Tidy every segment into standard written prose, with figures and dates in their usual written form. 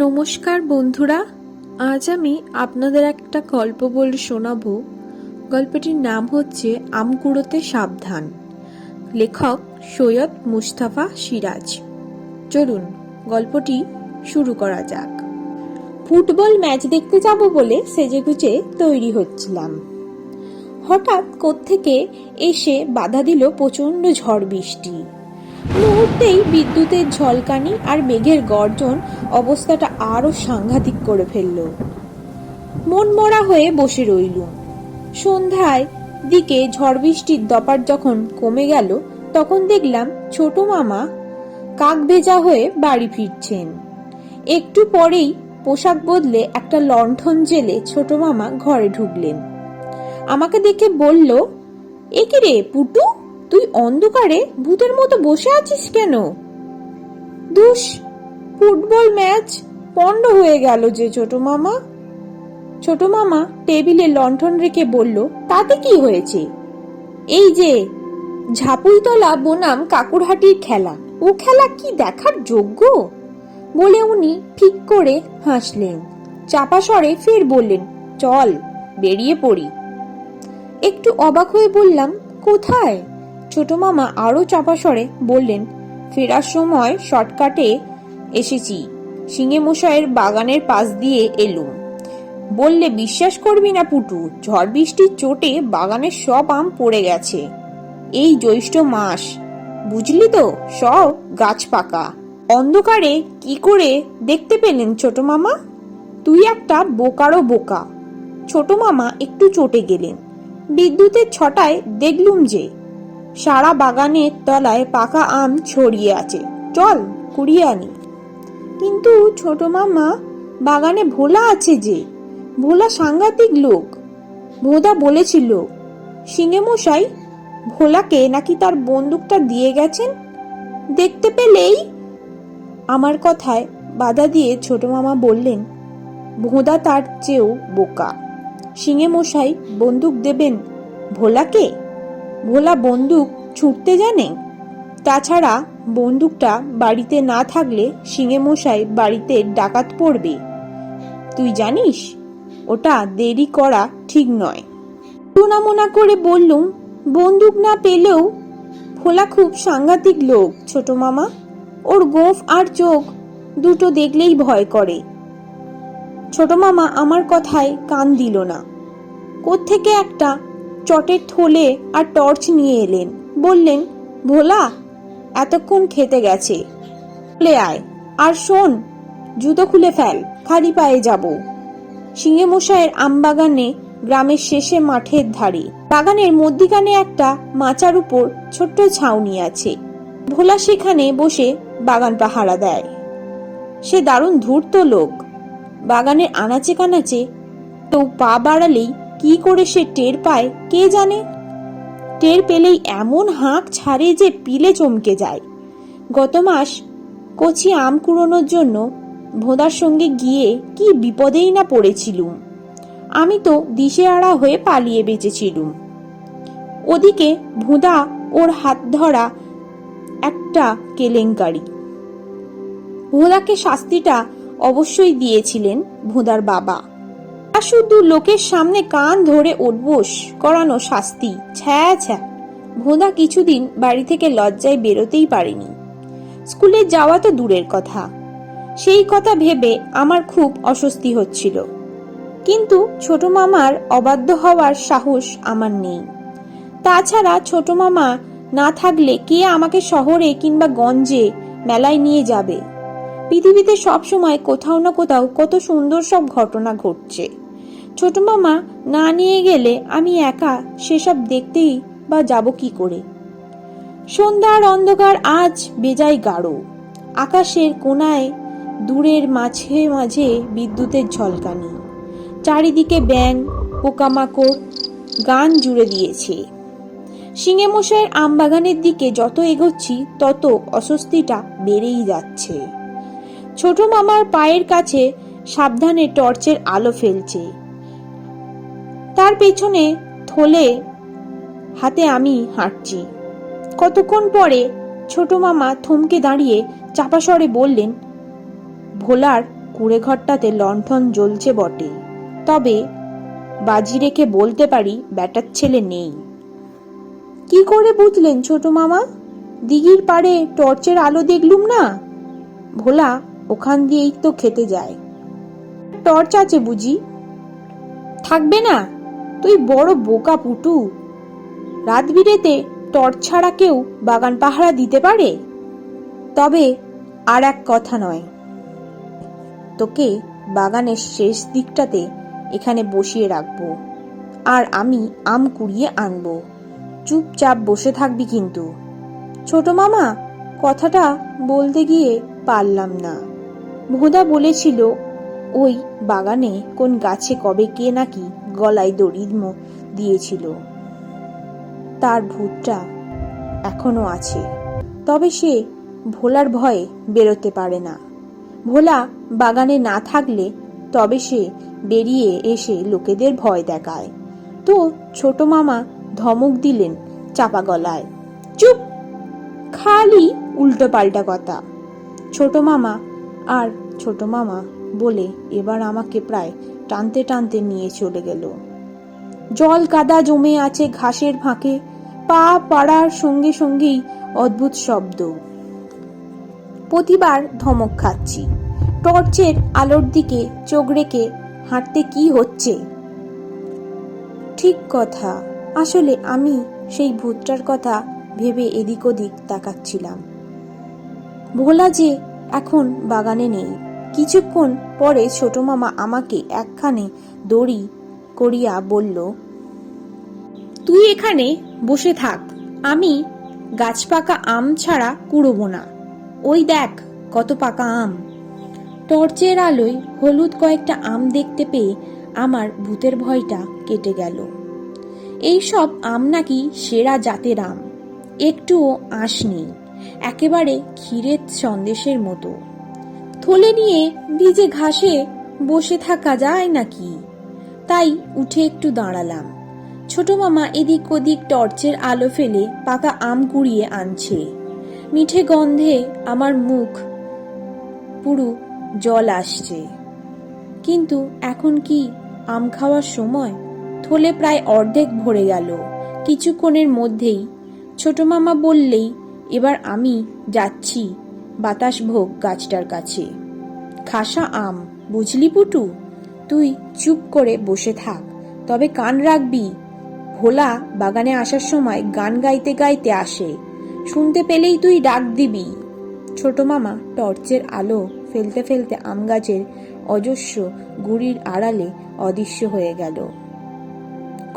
নমস্কার বন্ধুরা, আজ আমি আপনাদের একটা গল্প বলে শোনাবো। গল্পটির নাম হচ্ছে আম কুড়োতে সাবধান। লেখক সৈয়দ মুস্তাফা সিরাজ। চলুন গল্পটি শুরু করা যাক। ফুটবল ম্যাচ দেখতে যাব বলে সেজেগুজে তৈরি হচ্ছিলাম। হঠাৎ কোত্থেকে এসে বাধা দিল প্রচন্ড ঝড় বৃষ্টি। মুহূর্তেই বিদ্যুতের ঝলকানি আর মেঘের গর্জন অবস্থাটা আরো সাংঘাতিক করে ফেলল। মনমরা হয়ে বসে রইলুম। সন্ধ্যায় দিকে ঝড় বৃষ্টির দপাট যখন কমে গেল, তখন দেখলাম ছোট মামা কাক ভেজা হয়ে বাড়ি ফিরছেন। একটু পরেই পোশাক বদলে একটা লণ্ঠন জেলে ছোট মামা ঘরে ঢুকলেন। আমাকে দেখে বলল, এ কি রে পুটু, তুই অন্ধকারে ভূতের মতো বসে আছিস কেন? দুষ, ফুটবল ম্যাচ পণ্ড হয়ে গেল যে ছোট মামা। ছোট মামা টেবিলে লণ্ঠন রেখে বলল, তাতে কি হয়েছে? এই যে ঝাপুইতলা বনাম কাকুরহাটির খেলা, ও খেলা কি দেখার যোগ্য? বলে উনি ঠিক করে হাসলেন। চাপা স্বরে ফের বললেন, চল বেরিয়ে পড়ি। একটু অবাক হয়ে বললাম, কোথায়? ছোট মামা আরো চাপা স্বরে বললেন, ফেরার সময় শর্টকাটে এসেছি, সিঙে মশাইয়ের বাগানের পাশ দিয়ে এলুম। বললে বিশ্বাস করবি না পুটু, ঝড় বৃষ্টির চোটে বাগানের সব আম পড়ে গেছে। এই জ্যৈষ্ঠ মাস, বুঝলি তো, সব গাছ পাকা। অন্ধকারে কি করে দেখতে পেলেন ছোট মামা? তুই একটা বোকারও বোকা। ছোট মামা একটু চটে গেলেন। বিদ্যুতের ছটায় দেখলুম যে সারা বাগানের তলায় পাকা আম ছড়িয়ে আছে, চল কুড়িয়ে আনি। কিন্তু ছোট মামা, বাগানে ভোলা আছে যে, ভোলা সাংঘাতিক লোক। ভোদা বলেছিল সিঙে মশাই ভোলাকে নাকি তার বন্দুকটা দিয়ে গেছেন। দেখতে পেলেই। আমার কথায় বাধা দিয়ে ছোট মামা বললেন, ভোদা তার চেয়েও বোকা। সিঙে মশাই বন্দুক দেবেন ভোলাকে? ভোলা বন্দুক ছুটতে জানে। তাছাড়া বন্দুকটা বাড়িতে না থাকলে সিঙে মশাই বাড়িতে ডাকাত পড়বে। তুই জানিস, ওটা দেরি করা ঠিক নয়। টুনামোনা করে বললুম, বন্দুক না পেলেও ভোলা খুব সাংঘাতিক লোক ছোট মামা। ওর গোঁফ আর চোখ দুটো দেখলেই ভয় করে। ছোট মামা আমার কথায় কান দিল না। কোত্থেকে একটা চটের থলে আর টর্চ নিয়ে এলেন। বললেন, ভোলা এতক্ষণ খেতে গেছে, চলে আয়। আর শোন, জুতো খুলে ফেল, খালি পায়ে যাব। সিঙে মশাইয়ের আমবাগানে গ্রামের শেষে মাঠের ধারে, বাগানের মধ্যিখানে একটা মাচার উপর ছোট্ট ছাউনি আছে। ভোলা সেখানে বসে বাগান পাহারা দেয়। সে দারুণ ধূর্ত লোক। বাগানের আনাচে কানাচে কেউ পা বাড়ালেই কি করে সে টের পায় কে জানে। টের পেলেই এমন হাঁক ছাড়ে যে পিলে চমকে যায়। গত মাস কচি আম কুড়োনোর জন্য ভোদার সঙ্গে গিয়ে কি বিপদেই না পড়েছিলুম। আমি তো দিশেহারা হয়ে পালিয়ে বেঁচেছিলুম। ওদিকে ভোদা ওর হাত ধরা একটা কেলেঙ্কারি। ভোদাকে শাস্তিটা অবশ্যই দিয়েছিলেন ভোদার বাবা। শুধু লোকের সামনে কান ধরে উঠবোস করানো শাস্তি, ছ্যা ছ্যা। ভোদা কিছুদিন বাড়ি থেকে লজ্জায় বেরোতেই পারেনি। স্কুলে যাওয়া তো দূরের কথা। সেই কথা ভেবে আমার খুব অস্বস্তি হচ্ছিল। কিন্তু ছোট মামার অবাধ্য হওয়ার সাহস আমার নেই। তাছাড়া ছোট মামা না থাকলে কে আমাকে শহরে কিংবা গঞ্জে মেলায় নিয়ে যাবে? পৃথিবীতে সবসময় কোথাও না কোথাও কত সুন্দর সব ঘটনা ঘটছে। ছোট মামা না নিয়ে গেলে আমি একা সেসব দেখতেই বা যাব কি করে? সন্ধ্যার অন্ধকার আজ বেজায় গাঢ়। আকাশের কোণায় দূরের মাঝে মাঝে বিদ্যুতের ঝলকানি। চারিদিকে ব্যাঙ পোকামাকড় গান জুড়ে দিয়েছে। সিঙে মশাইয়ের আমবাগানের দিকে যত এগোচ্ছি তত অস্বস্তিটা বেড়েই যাচ্ছে। ছোট মামার পায়ের কাছে সাবধানে টর্চের আলো ফেলছে। তার পেছনে থলে হাতে আমি হাঁটছি। কতক্ষণ পরে ছোট মামা থমকে দাঁড়িয়ে চাপা স্বরে বললেন, ভোলার কুঁড়ে ঘরটাতে লণ্ঠন জ্বলছে বটে, তবে বাজি রেখে বলতে পারি ব্যাটার ছেলে নেই। কি করে বুঝলেন ছোট মামা? দিঘির পাড়ে টর্চের আলো দেখলুম না। ভোলা ওখান দিয়েই তো খেতে যায়। টর্চ আছে বুঝি? থাকবে না? তুই বড় বোকা পুটু। রাত বিরেতে টর্চ ছাড়া কেউ বাগান পাহারা দিতে পারে? তবে আর এক কথা নয়, তোকে বাগানের শেষ দিকটাতে এখানে বসিয়ে রাখবো, আর আমি আম কুড়িয়ে আনবো। চুপচাপ বসে থাকবি কিন্তু। ছোট মামা কথাটা বলতে গিয়ে পারলাম না। ভোঁদা বলেছিল ওই বাগানে কোন গাছে কবে কে নাকি গলায় দড়ি দিয়েছিল। তার ভূতটা এখনো আছে, তবে সে ভোলার ভয়ে বেরোতে পারে না। ভোলা বাগানে না থাকলে তবে সে বেরিয়ে এসে লোকেদের ভয় দেখায়। তো ছোট মামা ধমক দিলেন চাপা গলায়, চুপ! খালি উল্টো পাল্টা কথা। ছোট মামা আর ছোট মামা বলে এবার আমাকে প্রায় টানতে টানতে নিয়ে চলে গেল। জল কাদা জমে আছে ঘাসের ফাঁকে, পা পাড়ার সঙ্গে সঙ্গেই অদ্ভুত শব্দ। প্রতিবার ধমক খাচ্ছি। টর্চের আলোর দিকে চোখ রেখে হাঁটতে কি হচ্ছে? ঠিক কথা, আসলে আমি সেই ভূতটার কথা ভেবে এদিক ওদিক তাকাচ্ছিলাম। ভোলা যে এখন বাগানে নেই। কিছুক্ষণ পরে ছোট মামা আমাকে একখানে দড়ি করিয়া বলল, তুই এখানে বসে থাক, আমি গাছ পাকা আম ছাড়া কুড়োবো না। ওই দেখ কত পাকা আম। টর্চের আলোয় হলুদ কয়েকটা আম দেখতে পেয়ে আমার ভূতের ভয়টা কেটে গেল। এই সব আম নাকি সেরা জাতের আম, একটুও আঁশ নেই, একেবারে ক্ষীরের সন্দেশের মতো। থলে নিয়ে ভিজে ঘাসে বসে থাকা যায় নাকি? তাই উঠে একটু দাঁড়ালাম। ছোট মামা এদিক ওদিক টর্চের আলো ফেলে পাকা আম কুড়িয়ে আনছে। মিঠে গন্ধে আমার মুখ পুরো জল আসছে। কিন্তু এখন কি আম খাওয়ার সময়? থলে প্রায় অর্ধেক ভরে গেল কিছুক্ষণের মধ্যেই। ছোট মামা বললেই এবার আমি যাচ্ছি বাতাস ভোগ গাছটার কাছে। খাসা আম, বুঝলি পুটু? তুই চুপ করে বসে থাক, তবে কান রাখবি। ভোলা বাগানে আসার সময় গান গাইতে গাইতে আসে, শুনতে পেলেই তুই ডাক দিবি। ছোট মামা টর্চের আলো ফেলতে ফেলতে আম গাছের অজস্র গুড়ির আড়ালে অদৃশ্য হয়ে গেল।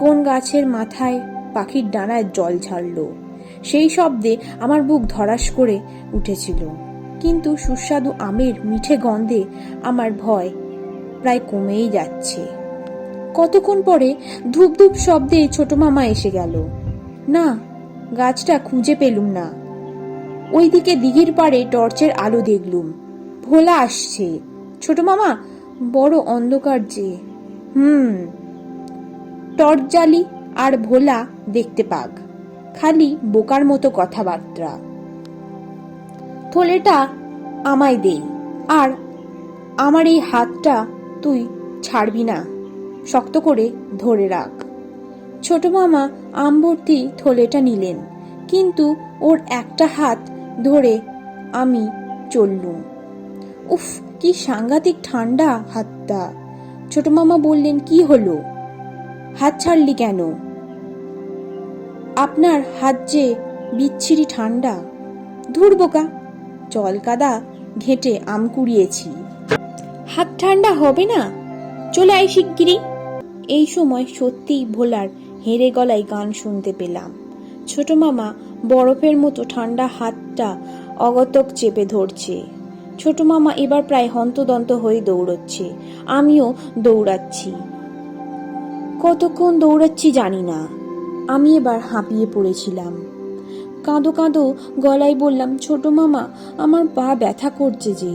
কোন গাছের মাথায় পাখির ডানায় জল ছাড়ল, সেই শব্দে আমার বুক ধড়াস করে উঠেছিল। কিন্তু সুস্বাদু আমের মিঠে গন্ধে আমার ভয় প্রায় কমেই যাচ্ছে। কতক্ষণ পরে ধূপ ধূপ শব্দে ছোট মামা এসে গেল। না, গাছটা খুঁজে পেলুম না। ওইদিকে দিঘির পাড়ে টর্চের আলো দেখলুম। ভোলা আসছে। ছোট মামা, বড় অন্ধকার যে। টর্চ জ্বালি আর ভোলা দেখতে পাক, খালি বোকার মতো কথাবার্তা। থলেটা আমায় দে, আর আমার এই হাতটা তুই ছাড়বি না, শক্ত করে ধরে রাখ। ছোট মামা আমভর্তি থলেটা নিলেন, কিন্তু ওর একটা হাত ধরে আমি চললুম। উফ, কি সাংঘাতিক ঠান্ডা হাতটা। ছোট মামা বললেন, কি হলো, হাত ছাড়লি কেন? আপনার হাত যে বিচ্ছিরি ঠান্ডা। ধুর বোকা, জল কাদা ঘেঁটে আম কুড়িয়েছি, হাত ঠান্ডা হবে না? চলে আয় শিগগিরি। এই সময় সত্যিই ভোলার হেঁড়ে গলায় গান শুনতে পেলাম। ছোট মামা বরফের মতো ঠান্ডা হাতটা অগতক চেপে ধরছে। ছোট মামা এবার প্রায় হন্তদন্ত হয়ে দৌড়চ্ছে, আমিও দৌড়াচ্ছি। কতক্ষণ দৌড়াচ্ছি জানি না। আমি এবার হাঁপিয়ে পড়েছিলাম। কাঁদো কাঁদো গলায় বললাম, ছোট মামা, আমার পা ব্যথা করছে যে।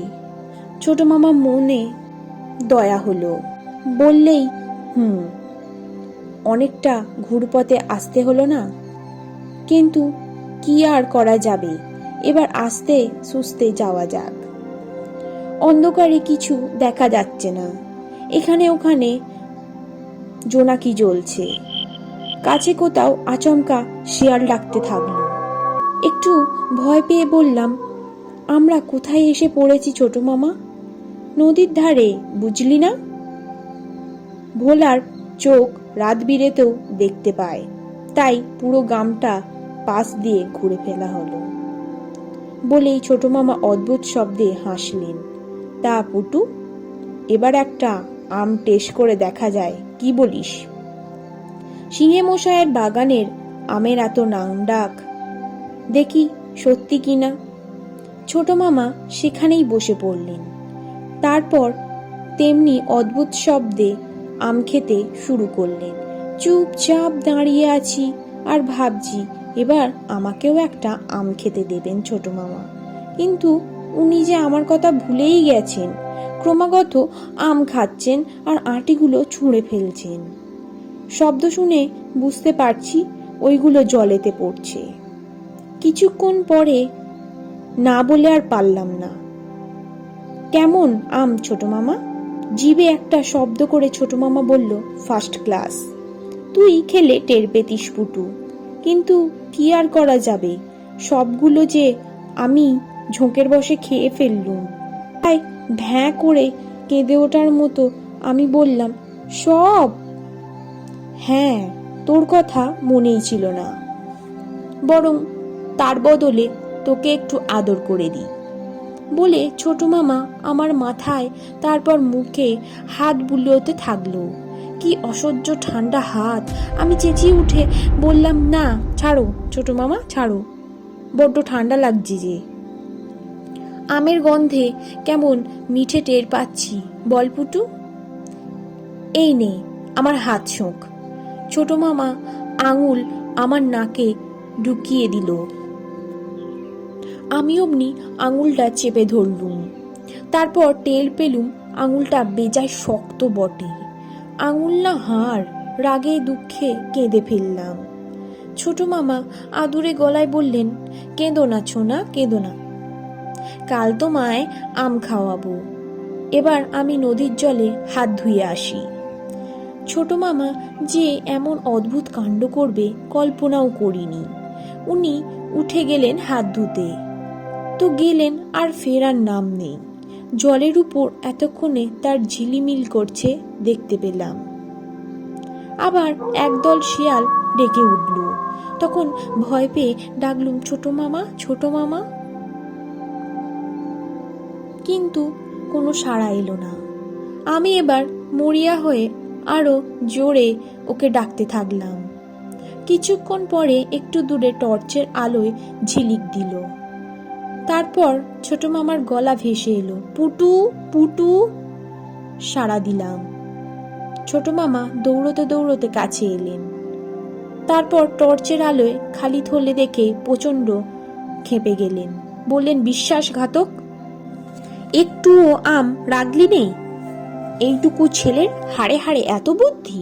ছোট মামা মনে দয়া হলো, বললেই অনেকটা ঘুরপথে আসতে হলো না, কিন্তু কি আর করা যাবে, এবার আস্তে সুস্তে যাওয়া যাক। অন্ধকারে কিছু দেখা যাচ্ছে না। এখানে ওখানে জোনাকি জ্বলছে। কাছে কোথাও আচমকা শিয়াল ডাকতে থাকলো। একটু ভয় পেয়ে বললাম, আমরা কোথায় এসে পড়েছি ছোট মামা? নদীর ধারে, বুঝলি না? ভোলার চোখ রাত বিরেতেও দেখতে পায়, তাই পুরো গ্রামটা পাশ দিয়ে ঘুরে ফেলা হলো। বলেই ছোট মামা অদ্ভুত শব্দে হাসলেন। তা পুটু, এবার একটা আম টেস্ট করে দেখা যায়, কি বলিস? সিংহে মশায়ের বাগানের আমের এত নামডাক, দেখি সত্যি কিনা। ছোট মামা সেখানেই বসে পড়লেন। তারপর তেমনি অদ্ভুত শব্দে আম খেতে শুরু করলেন। চুপচাপ দাঁড়িয়ে আছি আর ভাবছি এবার আমাকেও একটা আম খেতে দেবেন ছোট মামা। কিন্তু উনি যে আমার কথা ভুলেই গেছেন, ক্রমাগত আম খাচ্ছেন আর আটিগুলো ছুঁড়ে ফেলছেন। শব্দ শুনে বুঝতে পারছি ওইগুলো জলেতে পড়ছে। কিছুক্ষণ পরে না বলে আর পারলাম না, কেমন আম ছোট মামা? জিভে একটা শব্দ করে ছোট মামা বলল, ফার্স্ট ক্লাস। তুই খেলে টের পেতিস পুটু, কিন্তু কি আর করা যাবে, সবগুলো যে আমি ঝোঁকের বসে খেয়ে ফেললুম। তাই ভ্যাঁ করে কেঁদে ওঠার মতো আমি বললাম, সব? হ্যাঁ, তোর কথা মনেই ছিল না, বরং তার বদলে তোকে একটু আদর করে দিই। বলে ছোট মামা আমার মাথায়, তারপর মুখে হাত বুলোতে থাকলো। কি অসহ্য ঠান্ডা হাত! আমি চেঁচিয়ে উঠে বললাম, না, ছাড়ো ছোট মামা, ছাড়ো, বড্ড ঠান্ডা লাগছে যে। আমের গন্ধে কেমন মিঠে টের পাচ্ছি, বল পুটু। এই নে আমার হাত শোঁক। ছোট মামা আঙুল আমার নাকে ঢুকিয়ে দিল। আমি অমনি আঙুলটা চেপে ধরলুম। তারপর টের পেলুম আঙুলটা বেজায় শক্ত বটে। আঙুল না হাড়, রাগে দুঃখে কেঁদে ফেললাম। ছোট মামা আদুরে গলায় বললেন, কেঁদো না ছোনা, কেঁদো না, কাল তোমায় আম খাওয়াবো। এবার আমি নদীর জলে হাত ধুয়ে আসি। ছোট মামা যে এমন অদ্ভুত কাণ্ড করবে কল্পনাও করিনি। উনি উঠে গেলেন হাত ধুতে, তো গেলেন আর ফেরার নাম নেই। জলের উপর এতক্ষণে তার ঝিলিমিল করছে দেখতে পেলাম। আবার একদল শিয়াল ডেকে উঠল। তখন ভয় পেয়ে ডাকলুম, ছোট মামা, ছোট মামা। কিন্তু কোনো সাড়া এলো না। আমি এবার মরিয়া হয়ে আরো জোরে ওকে ডাকতে থাকলাম। কিছুক্ষণ পরে একটু দূরে টর্চের আলোয় ঝিলিক দিল। তারপর ছোট মামার গলা ভেসে এলো, পুটু, পুটু। সাড়া দিলাম। ছোট মামা দৌড়তে দৌড়তে কাছে এলেন। তারপর টর্চের আলোয় খালি থলে দেখে প্রচন্ড খেপে গেলেন। বললেন, বিশ্বাসঘাতক, একটুও আম রাগলি নেই? এইটুকু ছেলের হাড়ে হাড়ে এত বুদ্ধি?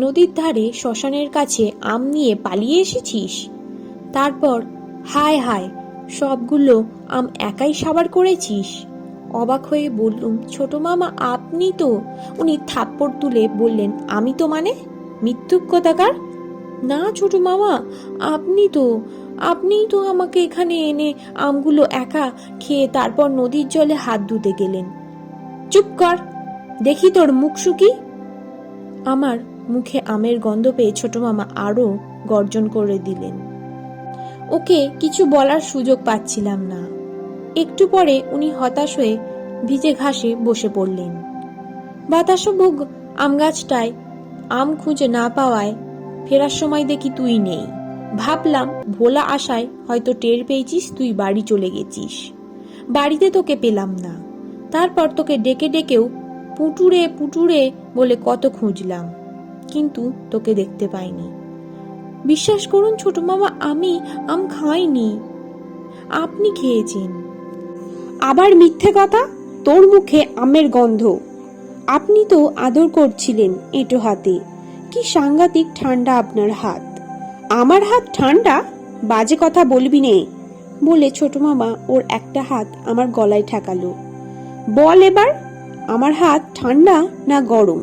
নদীর ধারে শ্মশানের কাছে আম নিয়ে পালিয়ে এসেছিস? তারপর হায় হায়, সবগুলো আম একাই সাবার করেছিস? অবাক হয়ে বললুম, ছোট মামা আপনি তো। উনি থাপ্পড় তুলে বললেন, আমি তো মানে? মিথ্যুক কথাকার! না ছোট মামা, আপনিই তো আমাকে এখানে এনে আমগুলো একা খেয়ে তারপর নদীর জলে হাত ধুতে গেলেন। চুপ কর, দেখি তোর মুখ শুকি। আমার মুখে আমের গন্ধ পেয়ে ছোট মামা আরো গর্জন করে দিলেন। ওকে কিছু বলার সুযোগ পাচ্ছিলাম না। একটু পরে উনি হতাশ হয়ে ভিজে ঘাসে বসে পড়লেন। বাতাসভোগ আম গাছটায় আম খুঁজে না পাওয়ায় ফেরার সময় দেখি তুই নেই। ভাবলাম ভোলা আশায় হয়তো টের পেয়েছিস তুই বাড়ি চলে গেছিস। বাড়িতে তোকে পেলাম না। তারপর তোকে ডেকে ডেকেও পুটুরে পুটুরে বলে কত খুঁজলাম, কিন্তু তোকে দেখতে পাইনি। বিশ্বাস করুন ছোট মামা, আমি আম খাইনি, আপনি খেয়েছেন। আবার মিথ্যে কথা, তোর মুখে আমের গন্ধ। আপনি তো আদর করছিলেন এঁটো হাতে। কি সাংঘাতিক ঠান্ডা আপনার হাত। আমার হাত ঠান্ডা? বাজে কথা বলবি নে। বলে ছোট মামা ওর একটা হাত আমার গলায় ঠেকালো। বল এবার, আমার হাত ঠান্ডা না গরম?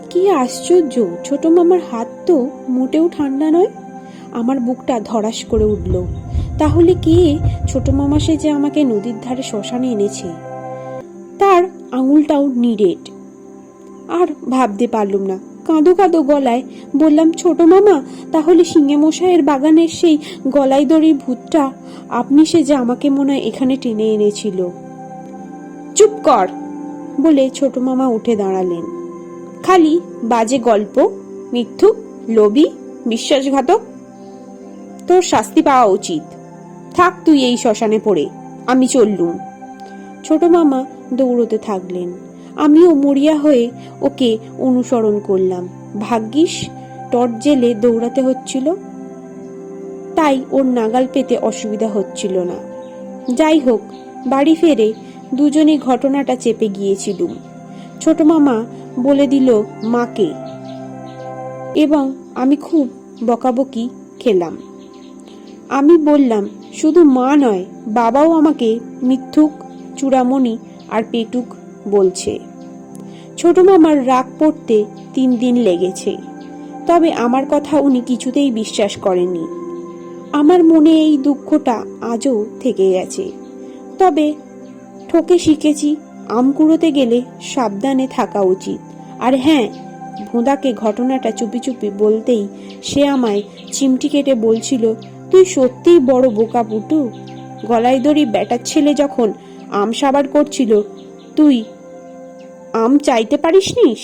কি আশ্চর্য, ছোট মামার হাত তো মোটেও ঠান্ডা নয়। আমার বুকটা ধড়াস করে উঠল। তাহলে কে ছোট মামা সে যে আমাকে নদীর ধারে শ্মশানে এনেছে? তার আঙুলটাও নিরেট। আর ভাবতে পারলুম না, কাঁদো কাঁদো গলায় বললাম, ছোট মামা, তাহলে সিংহে মশাইয়ের বাগানের সেই গলায় দড়ির ভূতটা আপনি সে যে আমাকে মনে হয় এখানে টেনে এনেছিল। চুপ কর বলে ছোট মামা উঠে দাঁড়ালেন। খালি বাজে গল্প, মিথ্যুক, লোভী, বিশ্বাসঘাতক। তোর শাস্তি পাওয়া উচিত। থাক তুই এই শ্মশানে পড়ে, আমি চললুম। ছোট মামা দৌড়তে থাকলেন। আমিও মরিয়া হয়ে ওকে অনুসরণ করলাম। ভাগ্যিস টর্চ জেলে দৌড়াতে হচ্ছিল, তাই ওর নাগাল পেতে অসুবিধা হচ্ছিল না। যাই হোক, বাড়ি ফেরে দুজনেই ঘটনাটা চেপে গিয়েছিলুম। ছোট মামা বলে দিল মাকে, এবং আমি খুব বকাবকি খেলাম। আমি বললাম, শুধু মা নয়, বাবাও আমাকে মিথ্যুক, চূড়ামণি আর পেটুক বলছে। ছোট মামার রাগ পড়তে 3 দিন লেগেছে, তবে আমার কথা উনি কিছুতেই বিশ্বাস করেননি। আমার মনে এই দুঃখটা আজও থেকে গেছে। তবে ঠকে শিখেছি, আম কুড়োতে গেলে সাবধানে থাকা উচিত। আর হ্যাঁ, ভোঁদাকে ঘটনাটা চুপি চুপি বলতেই সে আমায় চিমটি কেটে বলছিল, তুই সত্যিই বড় বোকা পুটু। গলায় দড়ি ব্যাটার ছেলে যখন আম সাবার করছিল, তুই আম চাইতে পারিসনিস?